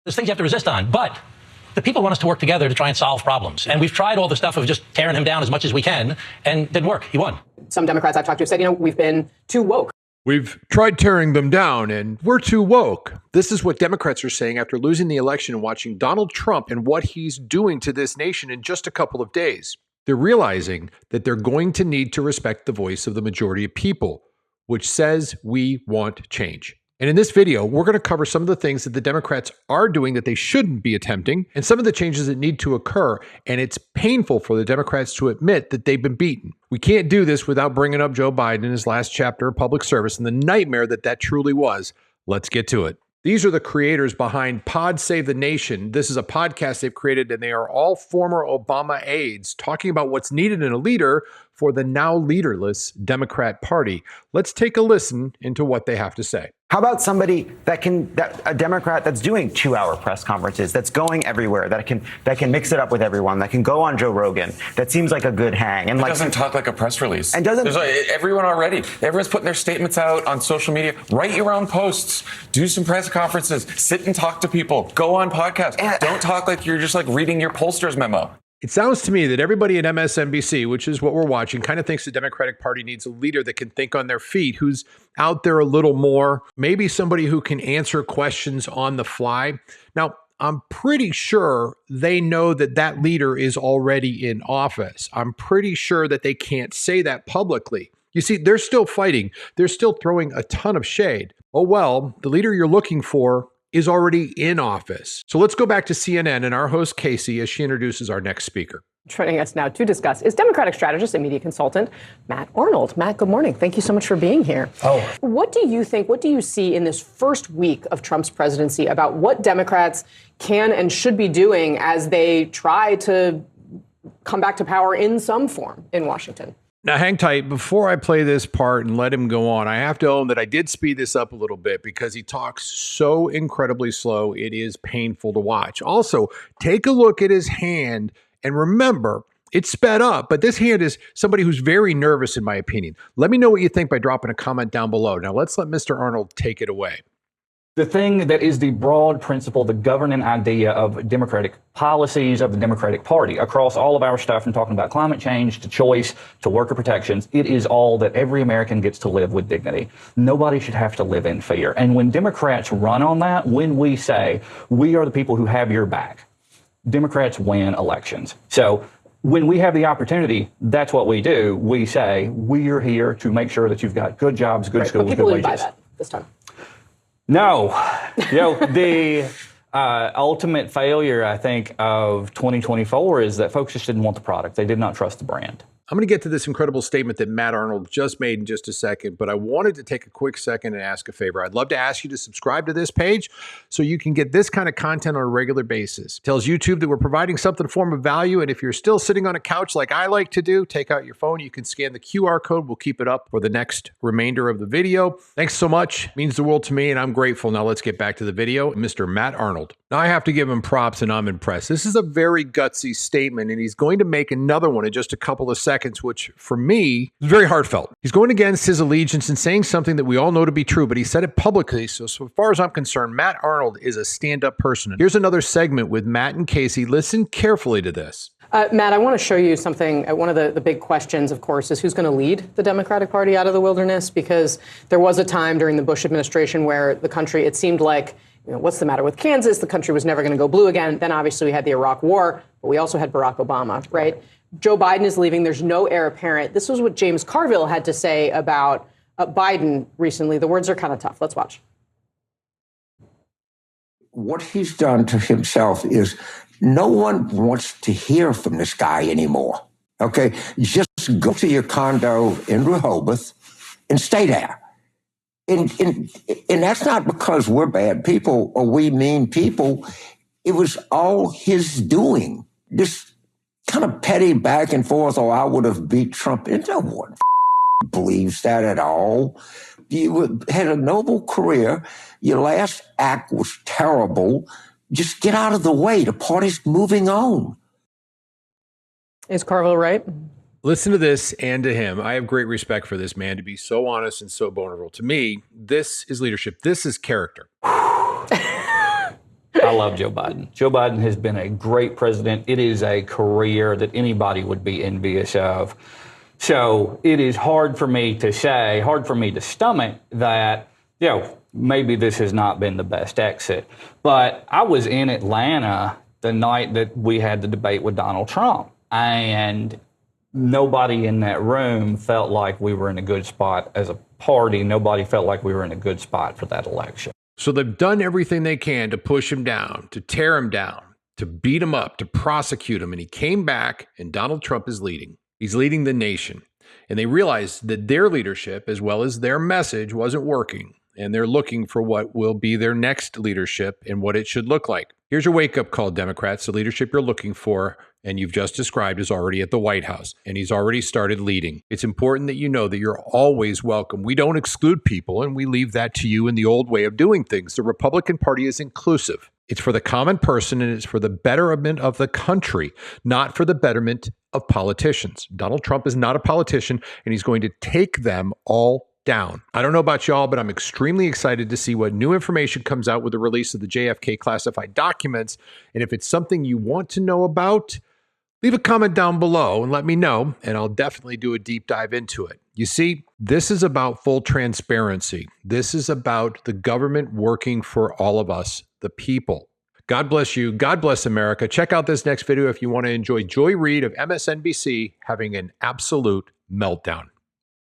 There's things you have to resist on, but the people want us to work together to try and solve problems. And we've tried all the stuff of just tearing him down as much as we can, and it didn't work. He won. Some Democrats I've talked to have said, we've been too woke. We've tried tearing them down, and we're too woke. This is what Democrats are saying after losing the election and watching Donald Trump and what he's doing to this nation in just a couple of days. They're realizing that they're going to need to respect the voice of the majority of people, which says we want change. And in this video, we're going to cover some of the things that the Democrats are doing that they shouldn't be attempting, and some of the changes that need to occur. And it's painful for the Democrats to admit that they've been beaten. We can't do this without bringing up Joe Biden in his last chapter of public service and the nightmare that truly was. Let's get to it. These are the creators behind Pod Save the Nation. This is a podcast they've created, and they are all former Obama aides talking about what's needed in a leader for the now leaderless Democrat Party. Let's take a listen into what they have to say. How about somebody a Democrat that's doing 2-hour press conferences, that's going everywhere, that can mix it up with everyone, that can go on Joe Rogan, that seems like a good hang, and doesn't talk like a press release. And doesn't everyone already? Everyone's putting their statements out on social media. Write your own posts, do some press conferences, sit and talk to people, go on podcasts. Don't talk like you're just like reading your pollster's memo. It sounds to me that everybody at MSNBC, which is what we're watching, kind of thinks the Democratic Party needs a leader that can think on their feet, who's out there a little more, maybe somebody who can answer questions on the fly. Now, I'm pretty sure they know that leader is already in office. I'm pretty sure that they can't say that publicly. You see, they're still fighting. They're still throwing a ton of shade. Oh, well, the leader you're looking for is already in office. So let's go back to CNN and our host, Casey, as she introduces our next speaker. Joining us now to discuss is Democratic strategist and media consultant Matt Arnold. Matt, good morning. Thank you so much for being here. What do you see in this first week of Trump's presidency about what Democrats can and should be doing as they try to come back to power in some form in Washington? Now, hang tight. Before I play this part and let him go on, I have to own that I did speed this up a little bit because he talks so incredibly slow. It is painful to watch. Also, take a look at his hand and remember, it's sped up, but this hand is somebody who's very nervous, in my opinion. Let me know what you think by dropping a comment down below. Now, let's let Mr. Arnold take it away. The thing that is the broad principle, the governing idea of democratic policies of the Democratic Party across all of our stuff, from talking about climate change to choice to worker protections, it is all that every American gets to live with dignity. Nobody should have to live in fear. And when Democrats run on that, when we say we are the people who have your back, Democrats win elections. So when we have the opportunity, that's what we do. We say we are here to make sure that you've got good jobs, good schools, good wages. People didn't buy that this time. No, the ultimate failure, I think, of 2024 is that folks just didn't want the product. They did not trust the brand. I'm going to get to this incredible statement that Matt Arnold just made in just a second, but I wanted to take a quick second and ask a favor. I'd love to ask you to subscribe to this page so you can get this kind of content on a regular basis. It tells YouTube that we're providing something form of value, and if you're still sitting on a couch like I like to do, take out your phone. You can scan the QR code. We'll keep it up for the next remainder of the video. Thanks so much. It means the world to me, and I'm grateful. Now let's get back to the video. Mr. Matt Arnold. Now I have to give him props, and I'm impressed. This is a very gutsy statement, and he's going to make another one in just a couple of seconds, which for me is very heartfelt. He's going against his allegiance and saying something that we all know to be true, but he said it publicly. So far as I'm concerned, Matt Arnold is a stand-up person. Here's another segment with Matt and Casey. Listen carefully to this. Matt, I want to show you something. One of the big questions, of course, is who's going to lead the Democratic Party out of the wilderness, because there was a time during the Bush administration where the country, it seemed like, what's the matter with Kansas? The country was never going to go blue again. Then obviously we had the Iraq War, but we also had Barack Obama, right? Joe Biden is leaving. There's no heir apparent. This was what James Carville had to say about Biden recently. The words are kind of tough. Let's watch. What he's done to himself is no one wants to hear from this guy anymore. Okay? Just go to your condo in Rehoboth and stay there. And that's not because we're bad people or we mean people. It was all his doing. This kind of petty back and forth, I would have beat Trump. And no one believes that at all. You had a noble career. Your last act was terrible. Just get out of the way. The party's moving on. Is Carville right? Listen to this and to him. I have great respect for this man to be so honest and so vulnerable. To me, this is leadership. This is character. I love Joe Biden. Joe Biden has been a great president. It is a career that anybody would be envious of. So it is hard for me to stomach that, maybe this has not been the best exit. But I was in Atlanta the night that we had the debate with Donald Trump, and nobody in that room felt like we were in a good spot as a party. Nobody felt like we were in a good spot for that election. So they've done everything they can to push him down, to tear him down, to beat him up, to prosecute him. And he came back, and Donald Trump is leading. He's leading the nation. And they realized that their leadership, as well as their message, wasn't working. And they're looking for what will be their next leadership and what it should look like. Here's your wake-up call, Democrats. The leadership you're looking for, and you've just described, is already at the White House, and he's already started leading. It's important that you know that you're always welcome. We don't exclude people, and we leave that to you in the old way of doing things. The Republican Party is inclusive. It's for the common person, and it's for the betterment of the country, not for the betterment of politicians. Donald Trump is not a politician, and he's going to take them all down. I don't know about y'all, but I'm extremely excited to see what new information comes out with the release of the JFK classified documents. And if it's something you want to know about, leave a comment down below and let me know, and I'll definitely do a deep dive into it. You see, this is about full transparency. This is about the government working for all of us, the people. God bless you. God bless America. Check out this next video if you want to enjoy Joy Reid of MSNBC having an absolute meltdown.